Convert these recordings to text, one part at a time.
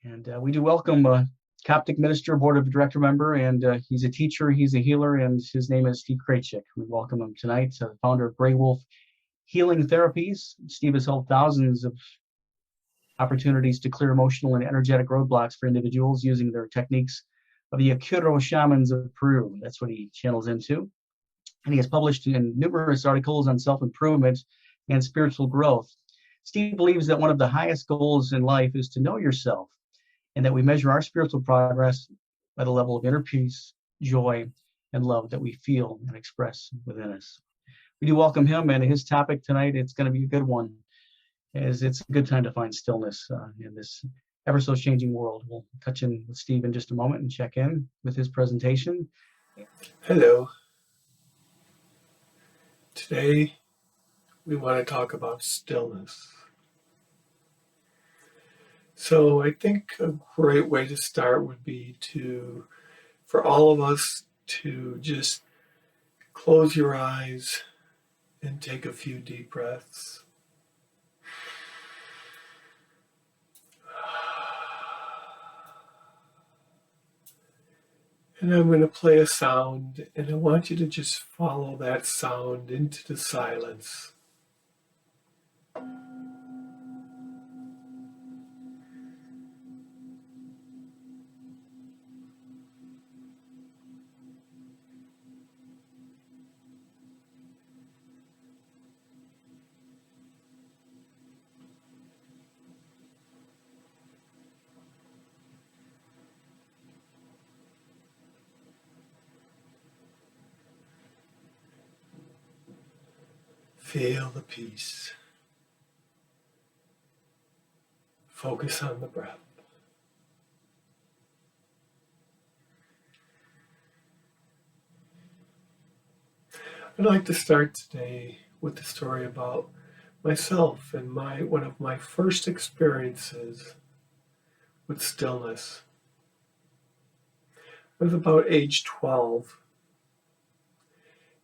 And we do welcome Coptic minister, board of director member, and he's a teacher, he's a healer, and his name is Steve Krejcik. We welcome him tonight, founder of Grey Wolf Healing Therapies. Steve has helped thousands of opportunities to clear emotional and energetic roadblocks for individuals using their techniques of the Akuro shamans of Peru. That's what he channels into. And he has published in numerous articles on self-improvement and spiritual growth. Steve believes that one of the highest goals in life is to know yourself, and that we measure our spiritual progress by the level of inner peace, joy, and love that we feel and express within us. We do welcome him, and his topic tonight, it's going to be a good one, as it's a good time to find stillness in this ever so changing world. We'll touch in with Steve in just a moment and check in with his presentation. Hello. Today we want to talk about stillness. So I think a great way to start would be for all of us to just close your eyes and take a few deep breaths. And I'm going to play a sound, and I want you to just follow that sound into the silence. Feel the peace. Focus on the breath. I'd like to start today with a story about myself and one of my first experiences with stillness. I was about age 12.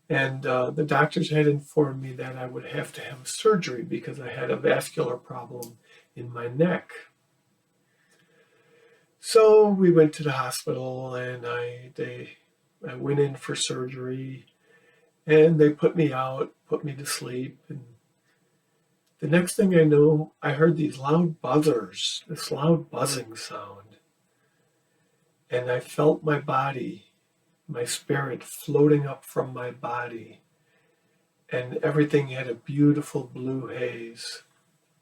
And the doctors had informed me that I would have to have surgery because I had a vascular problem in my neck. So we went to the hospital, and I went in for surgery, and they put me out, put me to sleep. And the next thing I know, I heard these loud buzzers, this loud buzzing sound. And I felt my body, my spirit floating up from my body, and everything had a beautiful blue haze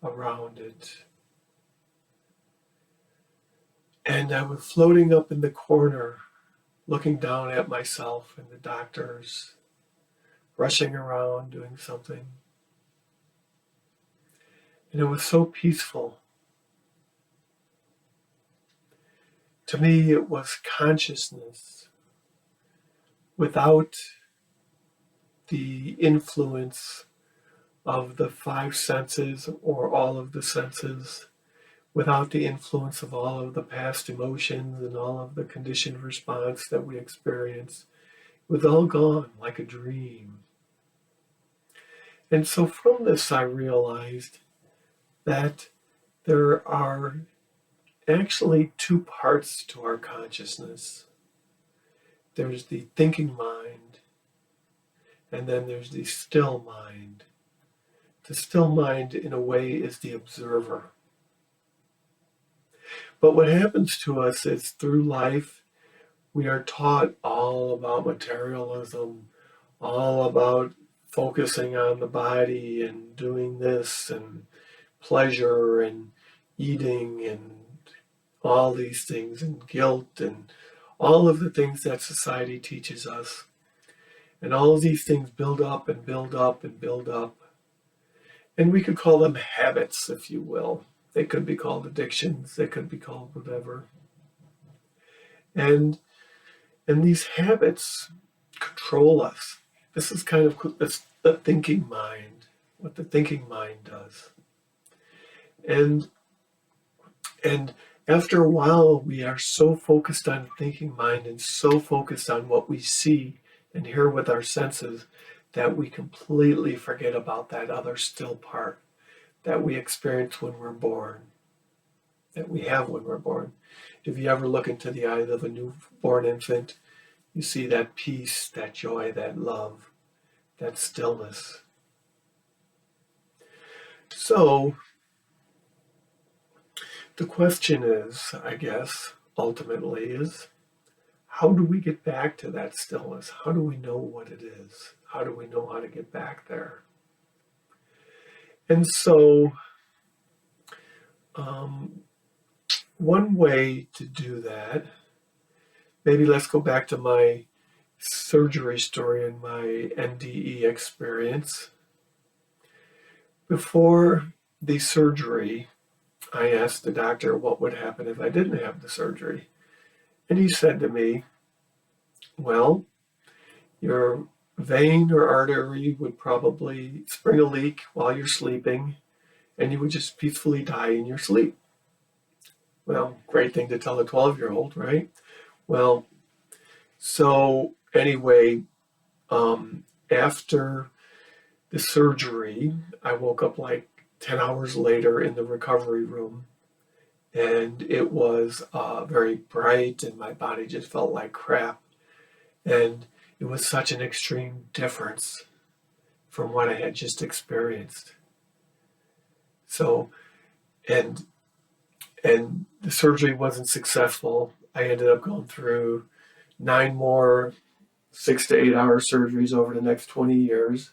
around it. And I was floating up in the corner, looking down at myself and the doctors, rushing around doing something. And it was so peaceful. To me, it was consciousness without the influence of the five senses or all of the senses, without the influence of all of the past emotions and all of the conditioned response that we experience. It was all gone like a dream. And so from this, I realized that there are actually two parts to our consciousness. There's the thinking mind, and then there's the still mind. The still mind, in a way, is the observer. But what happens to us is through life, we are taught all about materialism, all about focusing on the body and doing this and pleasure and eating and all these things, and guilt and all of the things that society teaches us. And all of these things build up and build up and build up. And we could call them habits, if you will. They could be called addictions. They could be called whatever. And these habits control us. This is kind of the thinking mind, what the thinking mind does. And after a while, we are so focused on the thinking mind and so focused on what we see and hear with our senses that we completely forget about that other still part that we experience when we're born. that we have when we're born. If you ever look into the eyes of a newborn infant, you see that peace, that joy, that love, that stillness. So the question is, I guess, ultimately is, how do we get back to that stillness? How do we know what it is? How do we know how to get back there? And so, um, one way to do that, maybe let's go back to my surgery story and my NDE experience. Before the surgery, I asked the doctor what would happen if I didn't have the surgery. And he said to me, well, your vein or artery would probably spring a leak while you're sleeping, and you would just peacefully die in your sleep. Well, great thing to tell a 12-year-old, right? Well, so anyway, after the surgery, I woke up like 10 hours later in the recovery room, and it was very bright, and my body just felt like crap. And it was such an extreme difference from what I had just experienced. So, and and the surgery wasn't successful. I ended up going through 9 more 6 to 8 hour surgeries over the next 20 years.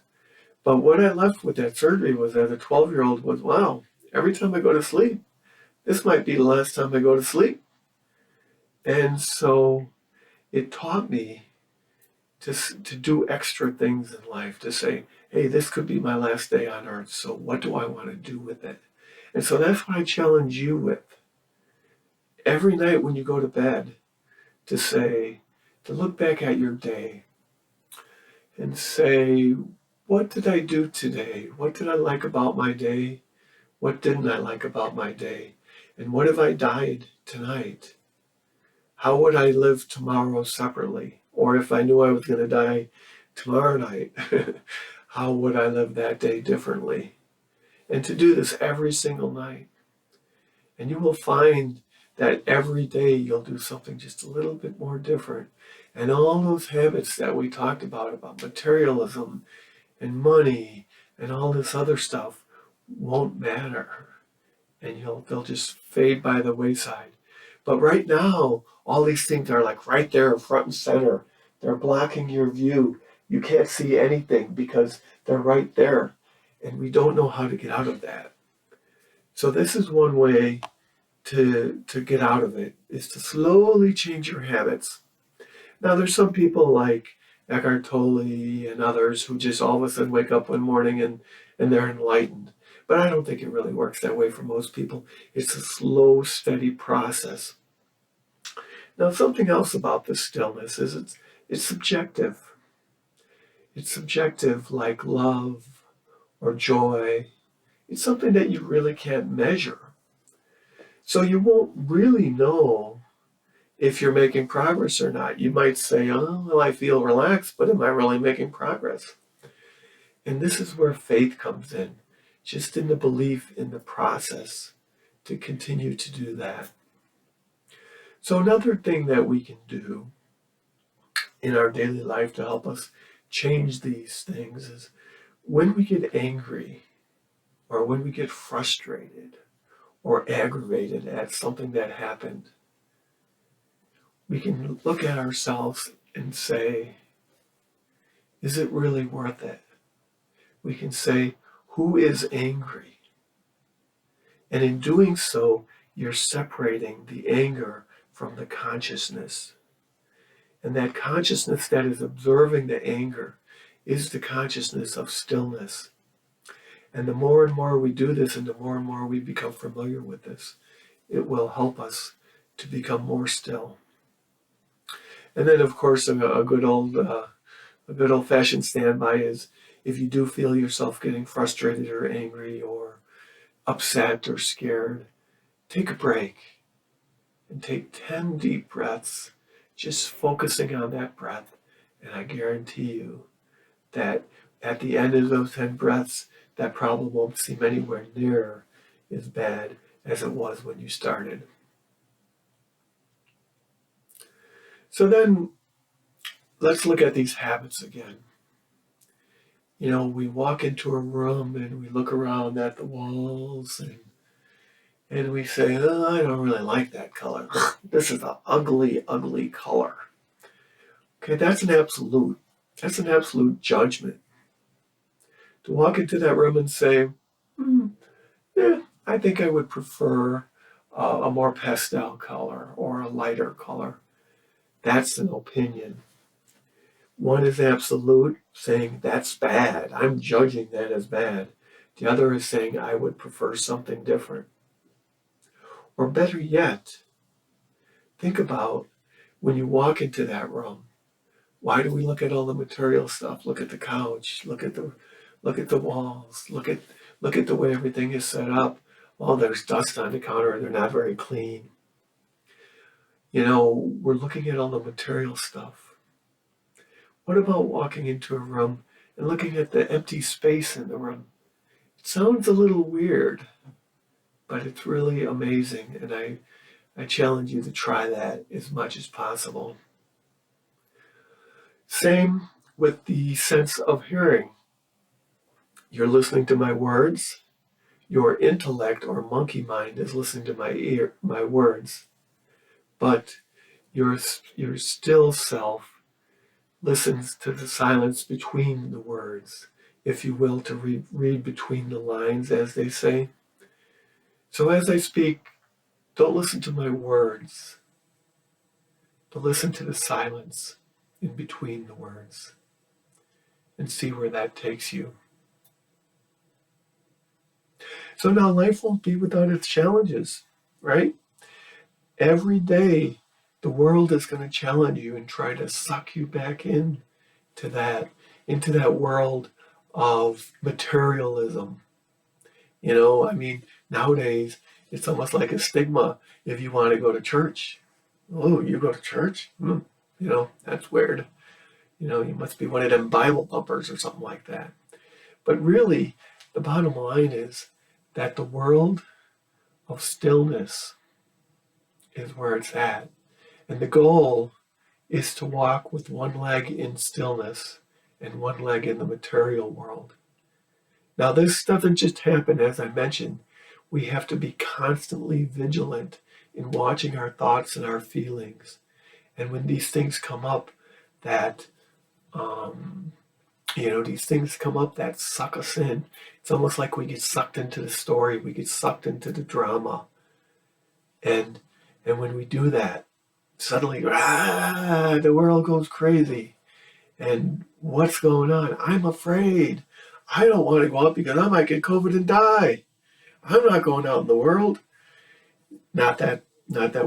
But what I left with that surgery was, as a 12-year-old, was, wow, every time I go to sleep, this might be the last time I go to sleep. And so it taught me to do extra things in life, to say, hey, this could be my last day on earth, so what do I want to do with it? And so that's what I challenge you with. Every night when you go to bed, to say, to look back at your day and say, what did I do today? What did I like about my day? What didn't I like about my day? And what if I died tonight? How would I live tomorrow separately? Or if I knew I was going to die tomorrow night, how would I live that day differently? And to do this every single night. And you will find that every day you'll do something just a little bit more different. And all those habits that we talked about materialism and money and all this other stuff, won't matter. And they'll just fade by the wayside. But right now, all these things are like right there front and center. They're blocking your view. You can't see anything because they're right there. And we don't know how to get out of that. So this is one way to get out of it, is to slowly change your habits. Now, there's some people like Eckhart Tolle and others who just all of a sudden wake up one morning and they're enlightened. But I don't think it really works that way for most people. It's a slow, steady process. Now, something else about this stillness is it's subjective. It's subjective, like love or joy. It's something that you really can't measure. So you won't really know if you're making progress or not. You might say, oh, well, I feel relaxed, but am I really making progress? And this is where faith comes in, just in the belief in the process to continue to do that. So another thing that we can do in our daily life to help us change these things is, when we get angry or when we get frustrated or aggravated at something that happened, we can look at ourselves and say, is it really worth it? We can say, who is angry? And in doing so, you're separating the anger from the consciousness. And that consciousness that is observing the anger is the consciousness of stillness. And the more and more we do this, and the more and more we become familiar with this, it will help us to become more still. And then, of course, a good old-fashioned standby is, if you do feel yourself getting frustrated or angry or upset or scared, take a break and take 10 deep breaths, just focusing on that breath. And I guarantee you that at the end of those 10 breaths, that problem won't seem anywhere near as bad as it was when you started. So then let's look at these habits again. We walk into a room and we look around at the walls and we say, oh, I don't really like that color. This is an ugly, ugly color. Okay, that's an absolute. That's an absolute judgment. To walk into that room and say, yeah, I think I would prefer a more pastel color or a lighter color. That's an opinion. One is absolute, saying that's bad. I'm judging that as bad. The other is saying I would prefer something different. Or better yet, think about when you walk into that room. Why do we look at all the material stuff? Look at the couch, look at the walls, look at the way everything is set up. Well, there's dust on the counter, they're not very clean. We're looking at all the material stuff. What about walking into a room and looking at the empty space in the room? It sounds a little weird, but it's really amazing, and I challenge you to try that as much as possible. Same with the sense of hearing. You're listening to my words. Your intellect or monkey mind is listening to my words, but your still self listens to the silence between the words, if you will, to read between the lines, as they say. So as I speak, don't listen to my words, but listen to the silence in between the words and see where that takes you. So now life won't be without its challenges, right? Every day, the world is going to challenge you and try to suck you back into that world of materialism. Nowadays, it's almost like a stigma if you want to go to church. Oh, you go to church? That's weird. You must be one of them Bible thumpers or something like that. But really, the bottom line is that the world of stillness is where it's at. And the goal is to walk with one leg in stillness and one leg in the material world. Now, this doesn't just happen, as I mentioned. We have to be constantly vigilant in watching our thoughts and our feelings. And when these things come up that, suck us in, it's almost like we get sucked into the story, we get sucked into the drama. And when we do that, suddenly, the world goes crazy. And what's going on? I'm afraid. I don't want to go out because I might get COVID and die. I'm not going out in the world. Not that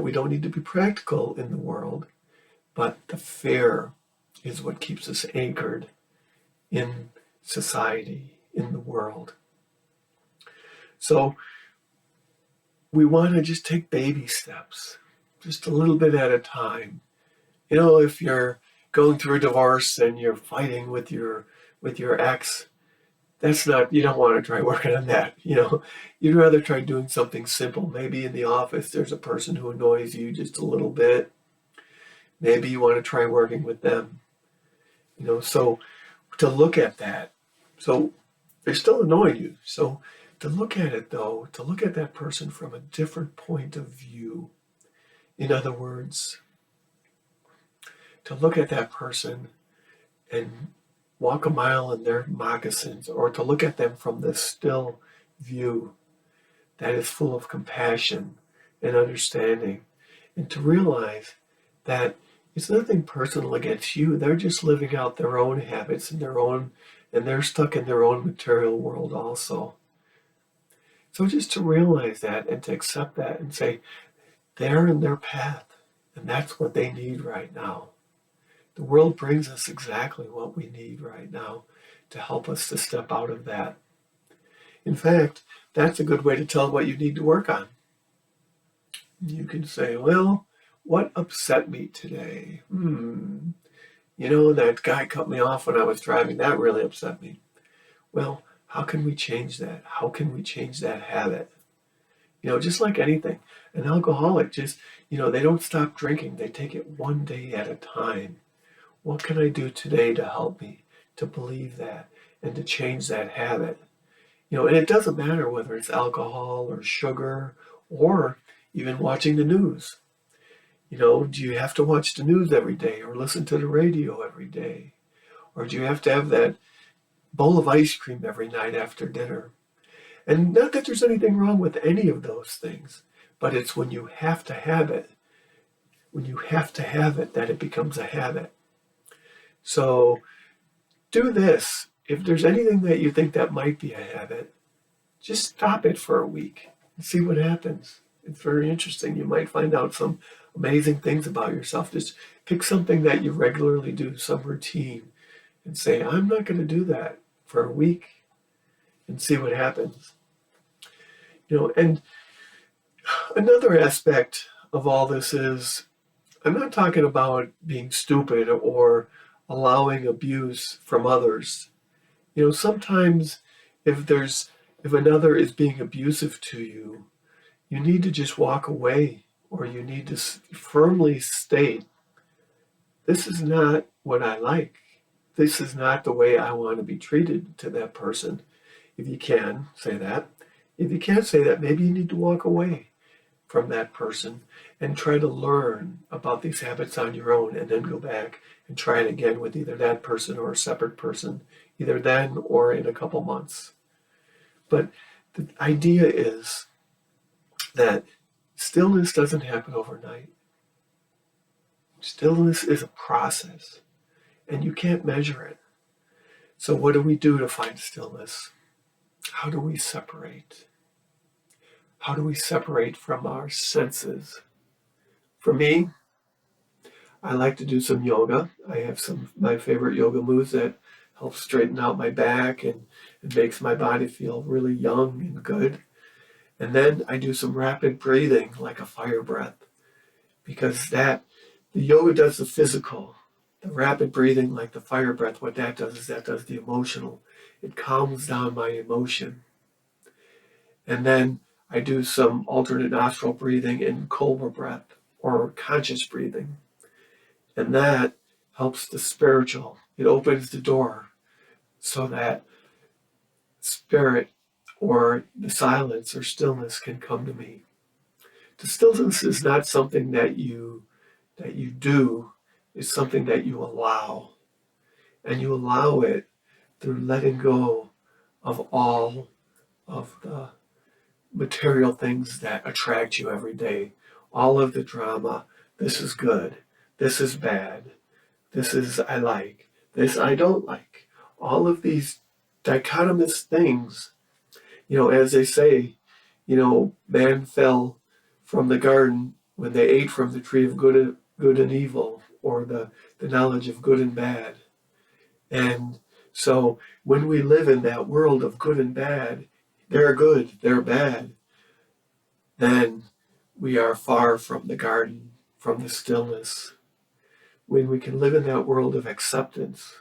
we don't need to be practical in the world, but the fear is what keeps us anchored in society, in the world. So we want to just take baby steps, just a little bit at a time. If you're going through a divorce and you're fighting with your ex, you don't want to try working on that. You'd rather try doing something simple. Maybe in the office there's a person who annoys you just a little bit. Maybe you want to try working with them. So to look at that. So they're still annoying you. So to look at it though, to look at that person from a different point of view. In other words, to look at that person and walk a mile in their moccasins, or to look at them from this still view that is full of compassion and understanding, and to realize that it's nothing personal against you. They're just living out their own habits and they're stuck in their own material world also. So just to realize that and to accept that and say, they're in their path and that's what they need right now. The world brings us exactly what we need right now to help us to step out of that. In fact, that's a good way to tell what you need to work on. You can say, well, what upset me today? That guy cut me off when I was driving. That really upset me. Well, how can we change that? How can we change that habit? Just like anything. An alcoholic just, they don't stop drinking. They take it one day at a time. What can I do today to help me to believe that and to change that habit? And it doesn't matter whether it's alcohol or sugar or even watching the news. Do you have to watch the news every day or listen to the radio every day? Or do you have to have that bowl of ice cream every night after dinner? And not that there's anything wrong with any of those things, but it's when you have to have it, that it becomes a habit. So do this. If there's anything that you think that might be a habit, just stop it for a week and see what happens. It's very interesting. You might find out some amazing things about yourself. Just pick something that you regularly do, some routine, and say, I'm not going to do that for a week and see what happens. And another aspect of all this is I'm not talking about being stupid or allowing abuse from others. Sometimes if another is being abusive to you, you need to just walk away, or you need to firmly state, this is not what I like. This is not the way I want to be treated to that person. If you can say that. If you can't say that, maybe you need to walk away from that person and try to learn about these habits on your own, and then go back and try it again with either that person or a separate person, either then or in a couple months. But the idea is that stillness doesn't happen overnight. Stillness is a process, and you can't measure it. So what do we do to find stillness? How do we separate? How do we separate from our senses? For me, I like to do some yoga. I have some my favorite yoga moves that help straighten out my back and it makes my body feel really young and good. And then I do some rapid breathing, like a fire breath, because the yoga does the physical. The rapid breathing, like the fire breath, what that does is that does the emotional. It calms down my emotion. And then I do some alternate nostril breathing and cobra breath, or conscious breathing. And that helps the spiritual. It opens the door so that spirit or the silence or stillness can come to me. The stillness is not something that you do, it's something that you allow. And you allow it through letting go of all of the material things that attract you every day. All of the drama. This is good. This is bad. This is I like. This I don't like. All of these dichotomous things, as they say, man fell from the garden when they ate from the tree of good and evil, or the knowledge of good and bad. And so when we live in that world of good and bad, they're good, they're bad, then we are far from the garden, from the stillness. When we can live in that world of acceptance,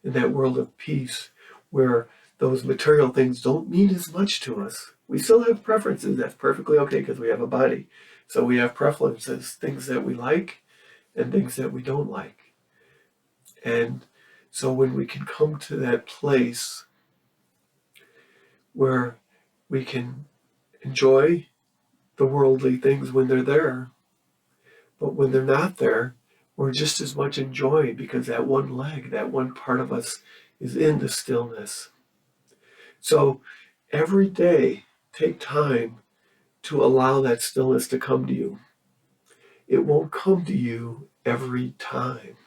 in that world of peace, where those material things don't mean as much to us. We still have preferences. That's perfectly okay because we have a body. So we have preferences, things that we like and things that we don't like. And so when we can come to that place where we can enjoy the worldly things when they're there, but when they're not there, we're just as much enjoy, because that one leg, that one part of us is in the stillness. So every day, take time to allow that stillness to come to you. It won't come to you every time.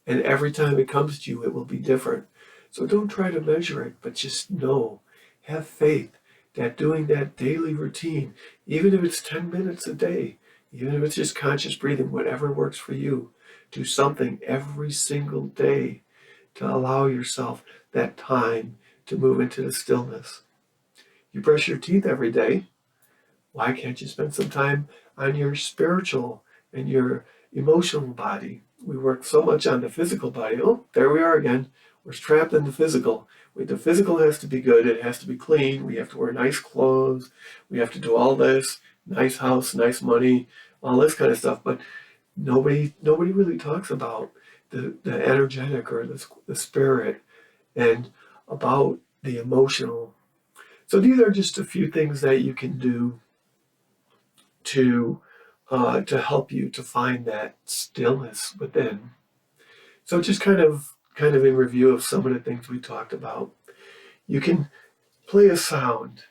And every time it comes to you, it will be different. So don't try to measure it, but just know, have faith that doing that daily routine, even if it's 10 minutes a day, even if it's just conscious breathing, whatever works for you, do something every single day to allow yourself that time to move into the stillness. You brush your teeth every day. Why can't you spend some time on your spiritual and your emotional body? We work so much on the physical body. Oh, there we are again. We're trapped in the physical. The physical has to be good. It has to be clean. We have to wear nice clothes. We have to do all this. Nice house, nice money, all this kind of stuff. But nobody really talks about the energetic or the spirit and about the emotional. So these are just a few things that you can do to help you to find that stillness within. So just kind of in review of some of the things we talked about, you can play a sound,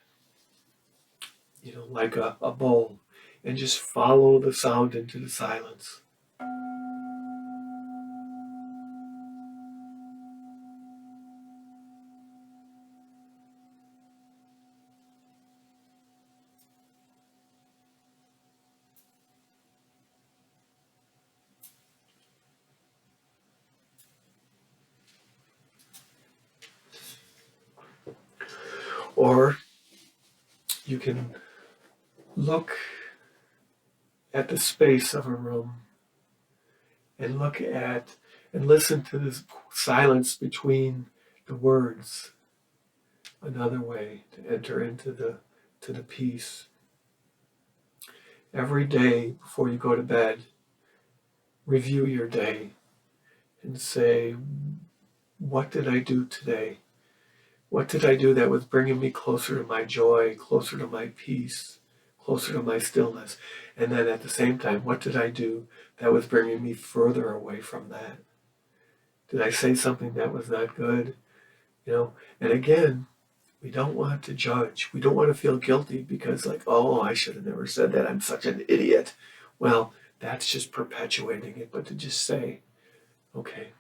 like a bowl, and just follow the sound into the silence. Or you can look at the space of a room and look at and listen to this silence between the words. Another way to enter into the peace. Every day before you go to bed, review your day and say, what did I do today? What did I do that was bringing me closer to my joy, closer to my peace, closer to my stillness? And then at the same time, what did I do that was bringing me further away from that? Did I say something that was not good? And again, we don't want to judge. We don't want to feel guilty because oh, I should have never said that. I'm such an idiot. Well, that's just perpetuating it. But to just say, okay,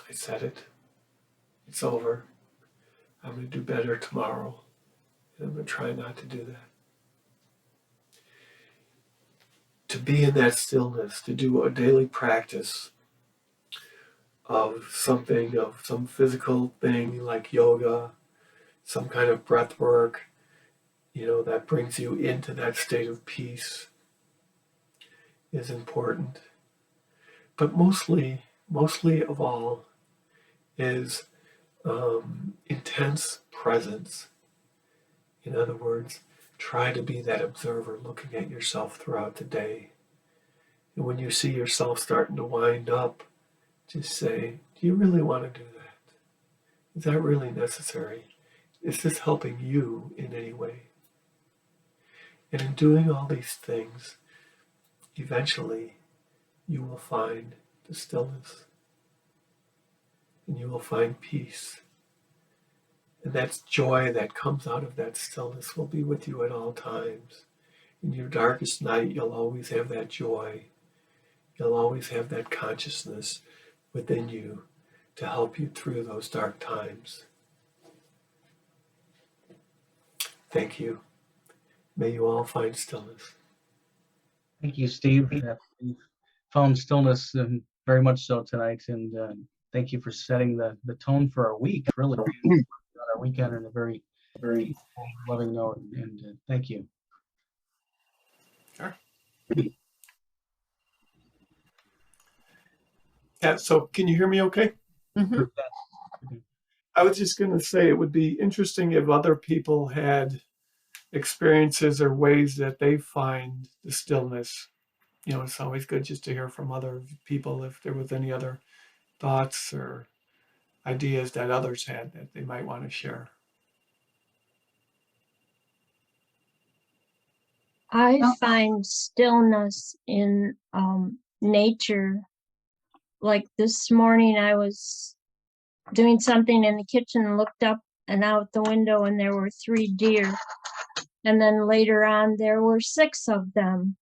I said it. It's over. I'm going to do better tomorrow. And I'm going to try not to do that. To be in that stillness, to do a daily practice of some physical thing like yoga, some kind of breath work, that brings you into that state of peace is important. But mostly of all is intense presence. In other words, try to be that observer looking at yourself throughout the day. And when you see yourself starting to wind up, just say, do you really want to do that? Is that really necessary? Is this helping you in any way? And in doing all these things, eventually you will find the stillness and you will find peace. And that joy that comes out of that stillness will be with you at all times. In your darkest night, you'll always have that joy. You'll always have that consciousness within you to help you through those dark times. Thank you. May you all find stillness. Thank you, Steve. We've found stillness very much so tonight, and thank you for setting the tone for our week. Really, our weekend in a very, very loving note, and thank you. Sure. Yeah, so can you hear me okay? Mm-hmm. I was just going to say it would be interesting if other people had experiences or ways that they find the stillness. It's always good just to hear from other people if there was any other thoughts or ideas that others had that they might want to share. I find stillness in nature. Like this morning, I was doing something in the kitchen and looked up and out the window, and there were 3 deer. And then later on, there were 6 of them.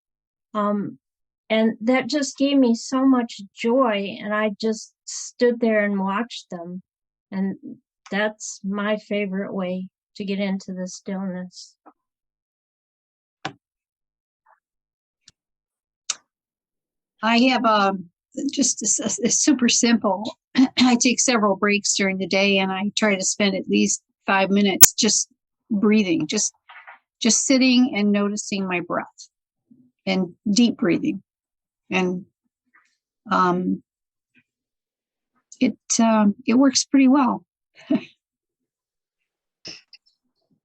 And that just gave me so much joy. And I just stood there and watched them. And that's my favorite way to get into the stillness. I have just a super simple. I take several breaks during the day, and I try to spend at least 5 minutes just breathing, just sitting and noticing my breath, and deep breathing, and it works pretty well.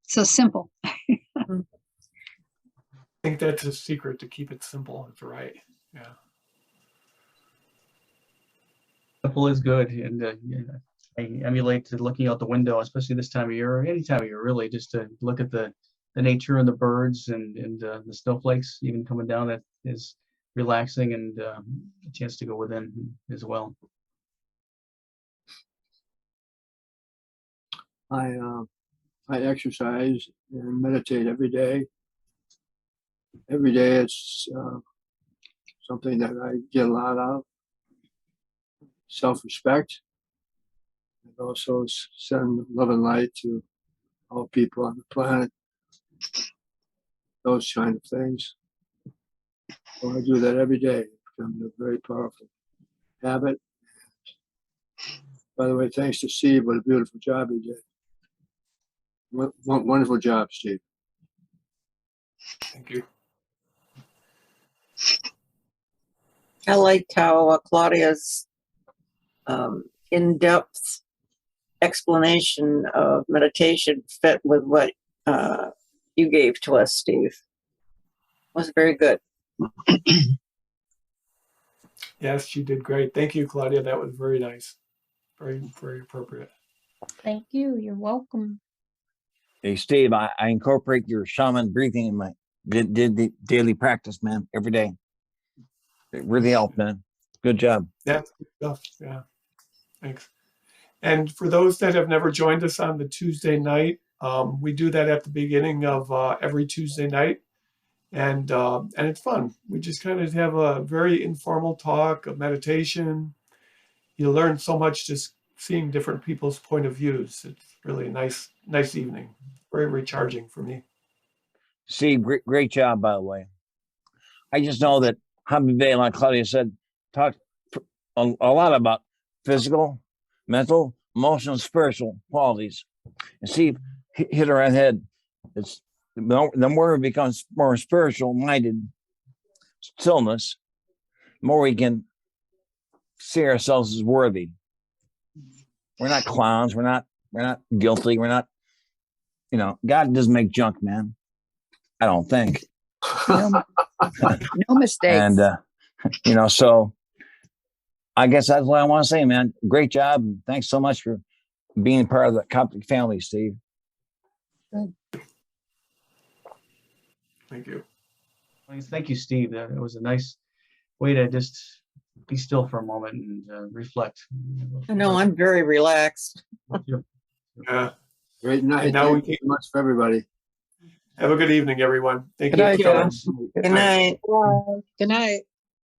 So simple. I think that's a secret, to keep it simple. That's right. Yeah. Simple is good, and I emulate to looking out the window, especially this time of year, or any time of year, really, just to look at the nature and the birds and the snowflakes even coming down. That is relaxing, and a chance to go within as well. I exercise and meditate every day. Every day it's something that I get a lot of. Self-respect, and also send love and light to all people on the planet. Those kind of things. So I do that every day. It becomes a very powerful habit. By the way, thanks to Steve. What a beautiful job he did. Wonderful job, Steve. Thank you. I liked how Claudia's in-depth explanation of meditation fit with what you gave to us, Steve. It was very good. Yes, she did great. Thank you, Claudia. That was very nice. Very, very appropriate. Thank you. You're welcome. Hey, Steve, I incorporate your shaman breathing in my daily practice, man, every day. It really helped, man. Good job. That's good stuff. Yeah. Thanks. And for those that have never joined us on the Tuesday night, we do that at the beginning of every Tuesday night. And it's fun. We just kind of have a very informal talk of meditation. You learn so much just seeing different people's point of views. It's really a nice evening. Very recharging for me. Steve, great job, by the way. I just know that Habibé, like Claudia said, talked a lot about physical, mental, emotional, spiritual qualities. And Steve hit her on the head. It's the more we become more spiritual minded, stillness, the more we can see ourselves as worthy. We're not clowns. We're not guilty. We're not, God doesn't make junk, man. I don't think. No mistakes. And, so I guess that's what I want to say, man. Great job. Thanks so much for being part of the Coptic family, Steve. Good. Thank you. Thank you, Steve. It was a nice way to just be still for a moment and reflect. I know, I'm very relaxed. Yeah. Great night. And now Thank you so much for everybody. Have a good evening, everyone. Thank Good you. night, for coming. John. Good night. Good night.